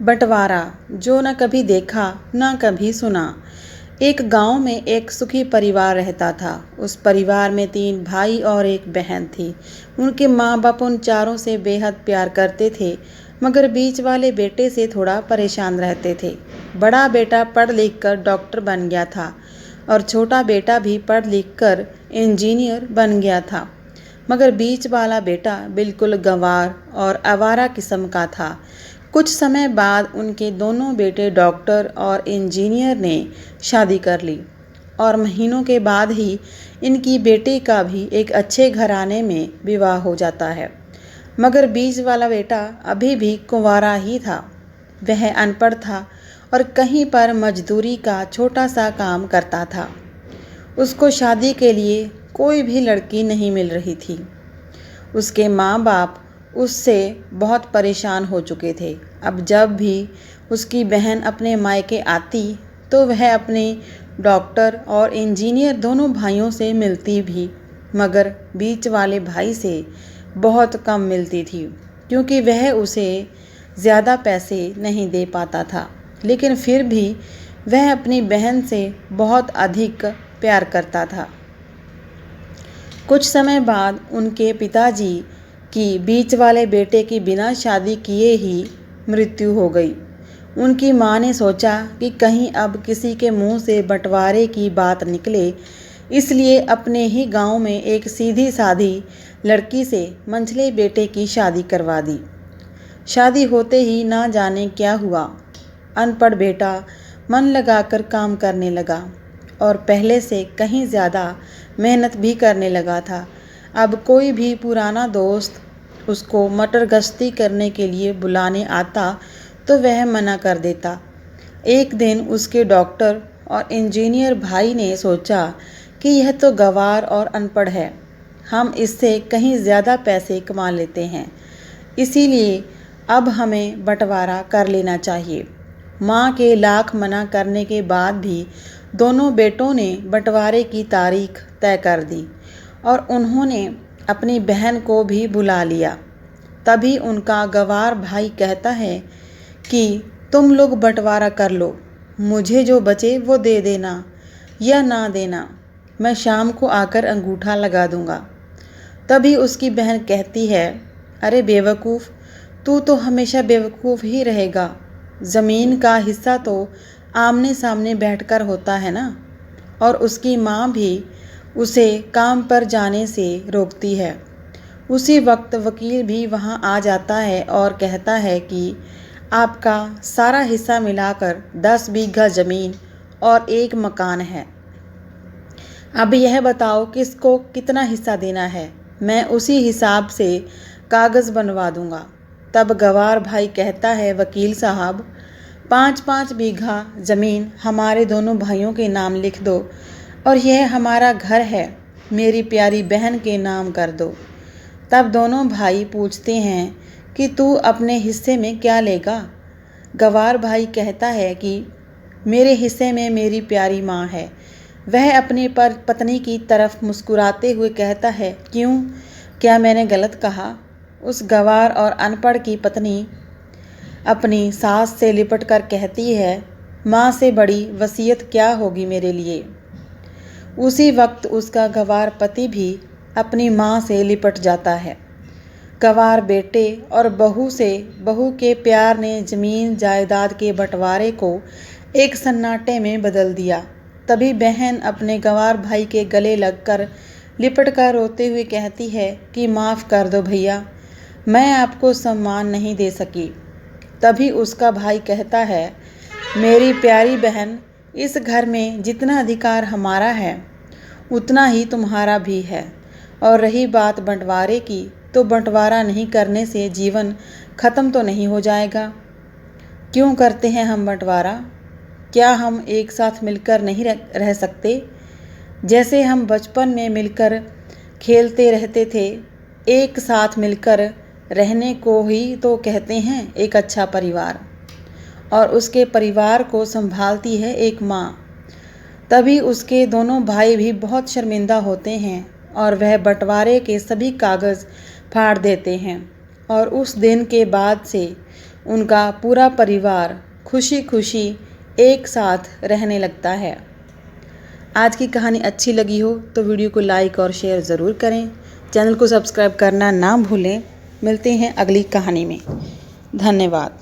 बंटवारा जो न कभी देखा न कभी सुना। एक गांव में एक सुखी परिवार रहता था। उस परिवार में 3 भाई और एक बहन थी। उनके माँ बाप उन चारों से बेहद प्यार करते थे, मगर बीच वाले बेटे से थोड़ा परेशान रहते थे। बड़ा बेटा पढ़ लिख कर डॉक्टर बन गया था और छोटा बेटा भी पढ़ लिख कर इंजीनियर बन गया था, मगर बीच वाला बेटा बिल्कुल गंवार और आवारा किस्म का था। कुछ समय बाद उनके दोनों बेटे डॉक्टर और इंजीनियर ने शादी कर ली और महीनों के बाद ही इनकी बेटी का भी एक अच्छे घराने में विवाह हो जाता है। मगर बीच वाला बेटा अभी भी कुंवारा ही था। वह अनपढ़ था और कहीं पर मजदूरी का छोटा सा काम करता था। उसको शादी के लिए कोई भी लड़की नहीं मिल रही थी। उसके माँ बाप उससे बहुत परेशान हो चुके थे। अब जब भी उसकी बहन अपने मायके आती तो वह अपने डॉक्टर और इंजीनियर दोनों भाइयों से मिलती भी, मगर बीच वाले भाई से बहुत कम मिलती थी, क्योंकि वह उसे ज़्यादा पैसे नहीं दे पाता था। लेकिन फिर भी वह अपनी बहन से बहुत अधिक प्यार करता था। कुछ समय बाद उनके पिताजी की बीच वाले बेटे की बिना शादी किए ही मृत्यु हो गई। उनकी माँ ने सोचा कि कहीं अब किसी के मुंह से बंटवारे की बात निकले, इसलिए अपने ही गांव में एक सीधी सादी लड़की से मंझले बेटे की शादी करवा दी। शादी होते ही ना जाने क्या हुआ, अनपढ़ बेटा मन लगाकर काम करने लगा और पहले से कहीं ज़्यादा मेहनत भी करने लगा था। अब कोई भी पुराना दोस्त उसको मटर गश्ती करने के लिए बुलाने आता तो वह मना कर देता। एक दिन उसके डॉक्टर और इंजीनियर भाई ने सोचा कि यह तो गंवार और अनपढ़ है, हम इससे कहीं ज़्यादा पैसे कमा लेते हैं, इसीलिए अब हमें बंटवारा कर लेना चाहिए। माँ के लाख मना करने के बाद भी दोनों बेटों ने बंटवारे की तारीख तय कर दी और उन्होंने अपनी बहन को भी बुला लिया। तभी उनका गंवार भाई कहता है कि तुम लोग बंटवारा कर लो, मुझे जो बचे वो दे देना या ना देना, मैं शाम को आकर अंगूठा लगा दूंगा। तभी उसकी बहन कहती है, अरे बेवकूफ़, तू तो हमेशा बेवकूफ़ ही रहेगा। ज़मीन का हिस्सा तो आमने सामने बैठकर होता है ना। और उसकी माँ भी उसे काम पर जाने से रोकती है। उसी वक्त वकील भी वहाँ आ जाता है और कहता है कि आपका सारा हिस्सा मिलाकर 10 बीघा ज़मीन और 1 मकान है। अब यह बताओ किसको कितना हिस्सा देना है, मैं उसी हिसाब से कागज़ बनवा दूंगा। तब गंवार भाई कहता है, वकील साहब, 5-5 बीघा ज़मीन हमारे दोनों भाइयों के नाम लिख दो और यह हमारा घर है, मेरी प्यारी बहन के नाम कर दो। तब दोनों भाई पूछते हैं कि तू अपने हिस्से में क्या लेगा। गंवार भाई कहता है कि मेरे हिस्से में मेरी प्यारी माँ है। वह अपनी पत्नी की तरफ मुस्कुराते हुए कहता है, क्यों, क्या मैंने गलत कहा? उस गंवार और अनपढ़ की पत्नी अपनी सास से लिपट कर कहती है, माँ से बड़ी वसीयत क्या होगी मेरे लिए। उसी वक्त उसका गंवार पति भी अपनी माँ से लिपट जाता है। गंवार बेटे और बहू के प्यार ने ज़मीन जायदाद के बंटवारे को एक सन्नाटे में बदल दिया। तभी बहन अपने गंवार भाई के गले लगकर लिपट कर रोते हुए कहती है कि माफ़ कर दो भैया, मैं आपको सम्मान नहीं दे सकी। तभी उसका भाई कहता है, मेरी प्यारी बहन, इस घर में जितना अधिकार हमारा है उतना ही तुम्हारा भी है। और रही बात बंटवारे की, तो बंटवारा नहीं करने से जीवन ख़त्म तो नहीं हो जाएगा। क्यों करते हैं हम बंटवारा? क्या हम एक साथ मिलकर नहीं रह सकते? जैसे हम बचपन में मिलकर खेलते रहते थे। एक साथ मिलकर रहने को ही तो कहते हैं एक अच्छा परिवार, और उसके परिवार को संभालती है एक माँ। तभी उसके दोनों भाई भी बहुत शर्मिंदा होते हैं और वह बंटवारे के सभी कागज़ फाड़ देते हैं। और उस दिन के बाद से उनका पूरा परिवार खुशी खुशी एक साथ रहने लगता है। आज की कहानी अच्छी लगी हो तो वीडियो को लाइक और शेयर ज़रूर करें। चैनल को सब्सक्राइब करना ना भूलें। मिलते हैं अगली कहानी में। धन्यवाद।